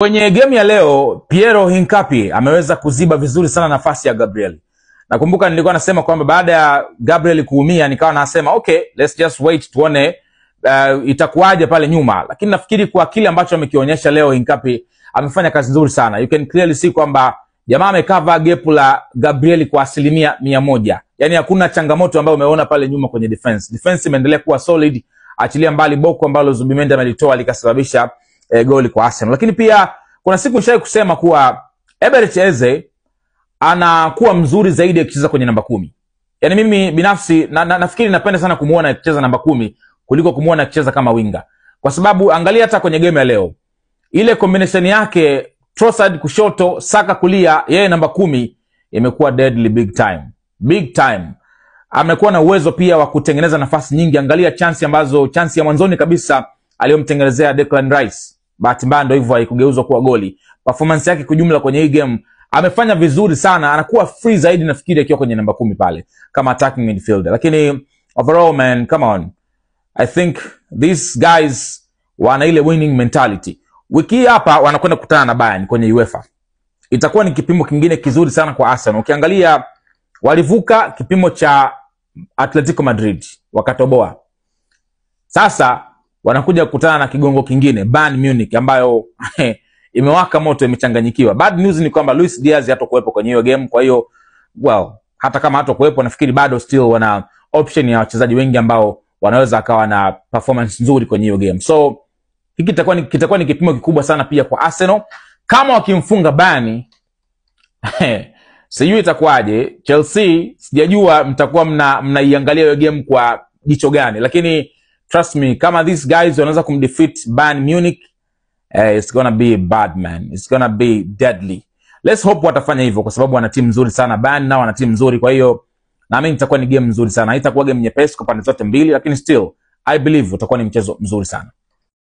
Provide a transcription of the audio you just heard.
Kwenye game ya leo, Piero Hincapié ameweza kuziba vizuri sana nafasi ya Gabriel. Nakumbuka nilikuwa nasema kwamba baada ya Gabriel kuumia nikawa nasema okay, let's just wait tuone itakuwaje pale nyuma. Lakini nafikiri kwa kile ambacho amekionyesha leo Hincapié amefanya kazi nzuri sana. You can clearly see kwamba jamaa amecover gap la Gabriel kwa 100%. Yaani hakuna changamoto ambayo umeona pale nyuma kwenye defense. Defense imeendelea kuwa solid, achilia mbali boko ambalo Zubimendi amelitoa likasababisha goli kwa Arsenal. Lakini pia kuna siku nishawahi kusema kuwa Eberechi Eze anakuwa mzuri zaidi akicheza kwenye namba 10. Yaani mimi binafsi nafikiri napenda sana kumuona akicheza namba 10 kuliko kumuona akicheza kama winga. Kwa sababu angalia hata kwenye game ya leo, ile combination yake Trossard kushoto, Saka kulia, yeye namba 10 imekuwa deadly big time. Big time. Amekuwa na uwezo pia wa kutengeneza nafasi nyingi. Angalia chance ya mwanzoni kabisa aliyomtengenezea Declan Rice. Bahati mbaya ndio hivyo haikugeuzwa kuwa goli. Performance yake kujumla kwenye hii game amefanya vizuri sana, anakuwa free zaidi nafikiri akiwa kwenye namba 10 pale kama attacking midfielder. Lakini overall man, come on. I think these guys wana ile winning mentality. Wiki hapa wanakwenda kukutana na Bayern kwenye UEFA. Itakuwa ni kipimo kingine kizuri sana kwa Arsenal. Ukiangalia walivuka kipimo cha Atletico Madrid wakatoboa. Sasa wanakuja kukutana na kigongo kingine, Bayern Munich, ambayo imewaka moto, imechanganyikiwa. Bad news ni kwamba Luis Diaz hatakuwepo kwenye hiyo game. Kwa hiyo hata kama hatakuwepo nafikiri bado still wana option ya wachezaji wengi ambao wanaweza akawa na performance nzuri kwenye hiyo game. So hiki kitakuwa ni kipimo kikubwa sana pia kwa Arsenal. Kama wakimfunga Bayern sijui itakuwaje. Chelsea sijajua mtakuwa mnaiangalia hiyo game kwa jicho gani, lakini trust me, kama these guys wanaweza kumdefeat Bayern Munich, it's gonna be bad man. It's gonna be deadly. Let's hope watafanya hivyo kwa sababu wana timu nzuri sana. Bayern nao wana timu nzuri, kwa hiyo naamini itakuwa ni game nzuri sana. Haitakuwa game nyepesi kwa pande zote mbili, lakini still I believe utakuwa ni mchezo mzuri sana.